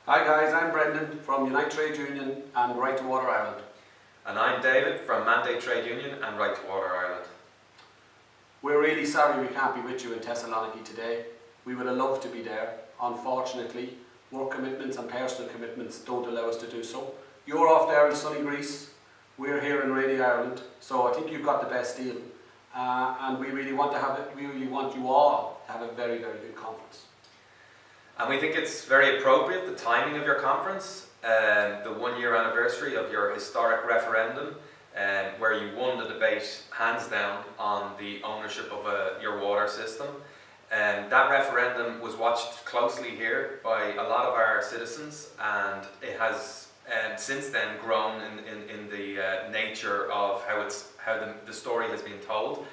Hi guys, I'm Brendan from Unite Trade Union and Right2Water Ireland. And I'm David from Mandate Trade Union and Right2Water Ireland. We're really sorry we can't be with you in Thessaloniki today. We would have loved to be there. Unfortunately, work commitments and personal commitments don't allow us to do so. You're off there in sunny Greece, we're here in rainy Ireland, so I think you've got the best deal. And we really want you all to have a very, very good conference. And we think it's very appropriate, the timing of your conference, the 1 year anniversary of your historic referendum, where you won the debate hands down on the ownership of your water system. That referendum was watched closely here by a lot of our citizens, and it has since then grown in the nature of how the story has been told.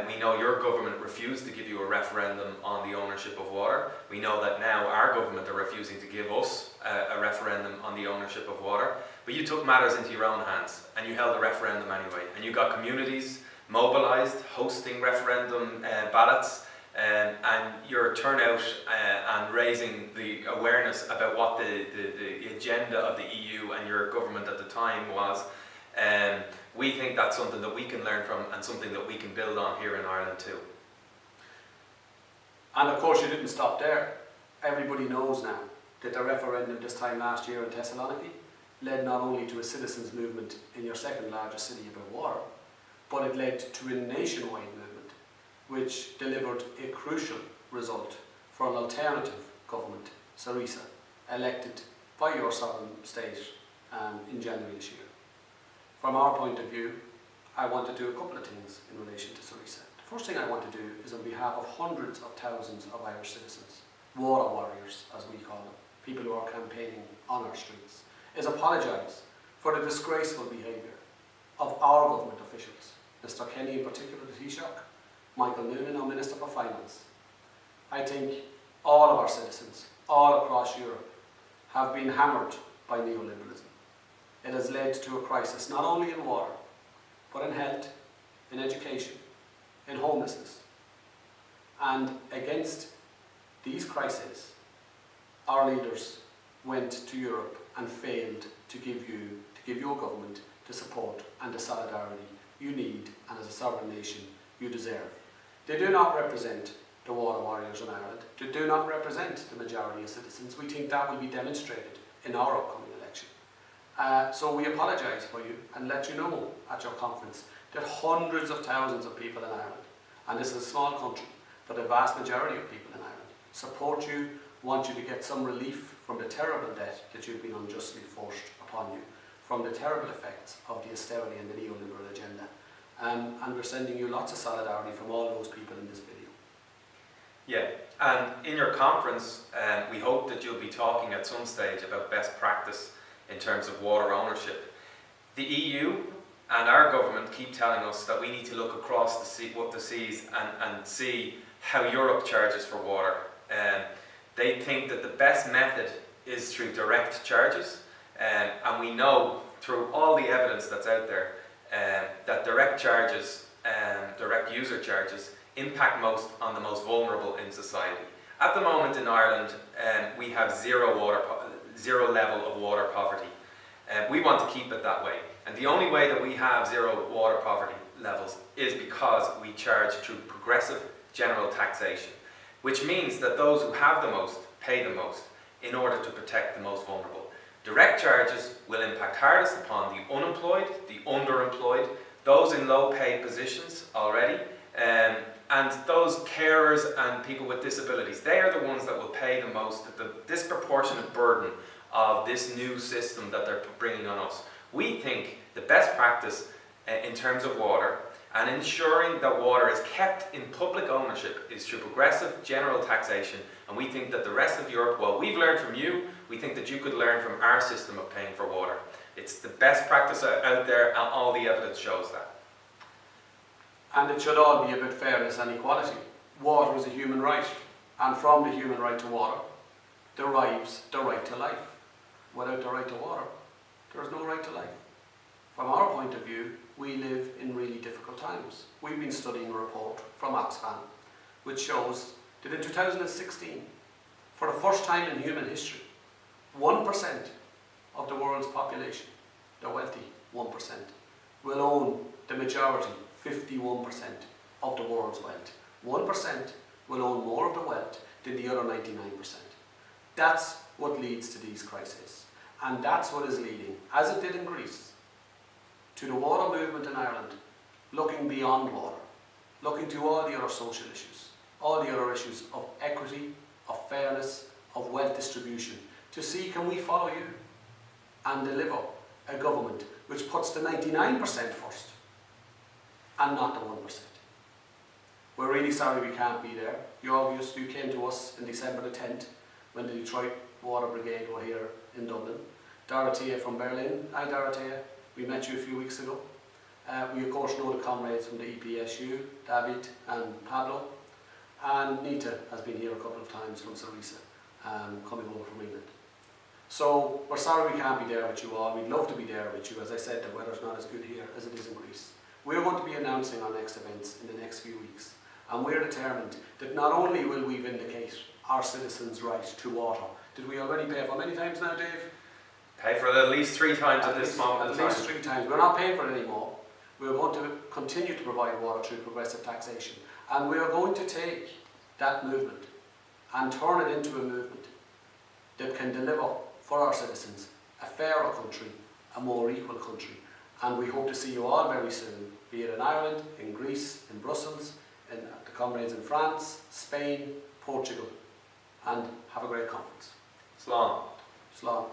We know your government refused to give you a referendum on the ownership of water. We know that now our government are refusing to give us a referendum on the ownership of water. But you took matters into your own hands and you held a referendum anyway. And you got communities mobilised, hosting referendum ballots, and your turnout and raising the awareness about what the agenda of the EU and your government at the time was. We think that's something that we can learn from and something that we can build on here in Ireland too. And of course you didn't stop there. Everybody knows now that the referendum this time last year in Thessaloniki led not only to a citizens' movement in your second largest city about water, but it led to a nationwide movement which delivered a crucial result for an alternative government, Syriza, elected by your sovereign state in January this year. From our point of view, I want to do a couple of things in relation to Syriza. The first thing I want to do is on behalf of hundreds of thousands of Irish citizens, water warriors as we call them, people who are campaigning on our streets, is apologise for the disgraceful behaviour of our government officials, Mr Kenny in particular, the Taoiseach, Michael Noonan, our Minister for Finance. I think all of our citizens, all across Europe, have been hammered by neoliberalism. It has led to a crisis not only in water, but in health, in education, in homelessness. And against these crises, our leaders went to Europe and failed to give your government the support and the solidarity you need, and as a sovereign nation, you deserve. They do not represent the water warriors in Ireland. They do not represent the majority of citizens. We think that will be demonstrated in our upcoming election. So we apologise for you and let you know at your conference that hundreds of thousands of people in Ireland, and this is a small country, but the vast majority of people in Ireland, support you, want you to get some relief from the terrible debt that you've been unjustly forced upon you, from the terrible effects of the austerity and the neoliberal agenda. And we're sending you lots of solidarity from all those people in this video. Yeah, and in your conference, we hope that you'll be talking at some stage about best practice in terms of water ownership. The EU and our government keep telling us that we need to look across the seas and see how Europe charges for water. They think that the best method is through direct charges, and we know through all the evidence that's out there that direct charges, direct user charges, impact most on the most vulnerable in society. At the moment in Ireland, we have zero level of water poverty. We want to keep it that way. And the only way that we have zero water poverty levels is because we charge through progressive general taxation, which means that those who have the most pay the most in order to protect the most vulnerable. Direct charges will impact hardest upon the unemployed, the underemployed, those in low paid positions already, and those carers and people with disabilities. They are the ones that will pay the most, the disproportionate burden of this new system that they're bringing on us. We think the best practice in terms of water and ensuring that water is kept in public ownership is through progressive general taxation, and we think that the rest of Europe, well, we've learned from you, we think that you could learn from our system of paying for water. It's the best practice out there, and all the evidence shows that. And it should all be about fairness and equality. Water is a human right, and from the human right to water derives the right to life. Without the right to water, there is no right to life. From our point of view, we live in really difficult times. We've been studying a report from Oxfam which shows that in 2016, for the first time in human history, 1% of the world's population, the wealthy 1%, will own the majority, 51% of the world's wealth. 1% will own more of the wealth than the other 99%. That's what leads to these crises. And that's what is leading, as it did in Greece, to the water movement in Ireland, looking beyond water, looking to all the other social issues, all the other issues of equity, of fairness, of wealth distribution, to see can we follow you and deliver a government which puts the 99% first and not the 1%. We're really sorry we can't be there. You came to us in December the 10th when the Detroit Water Brigade were here in Dublin. Dorothea from Berlin. Hi Dorothea, we met you a few weeks ago. We of course know the comrades from the EPSU, David and Pablo. And Nita has been here a couple of times from Sarisa, coming over from England. So we're sorry we can't be there with you all. We'd love to be there with you. As I said, the weather's not as good here as it is in Greece. We're going to be announcing our next events in the next few weeks. And we're determined that not only will we vindicate our citizens' right to water. Did we already pay for many times now, Dave? Pay for it at least 3 times at this moment in time. At least 3 times. We're not paying for it anymore. We're going to continue to provide water through progressive taxation. And we are going to take that movement and turn it into a movement that can deliver for our citizens a fairer country, a more equal country. And we hope to see you all very soon, be it in Ireland, in Greece, in Brussels, in the comrades in France, Spain, Portugal, and have a great conference. Slán. Slán.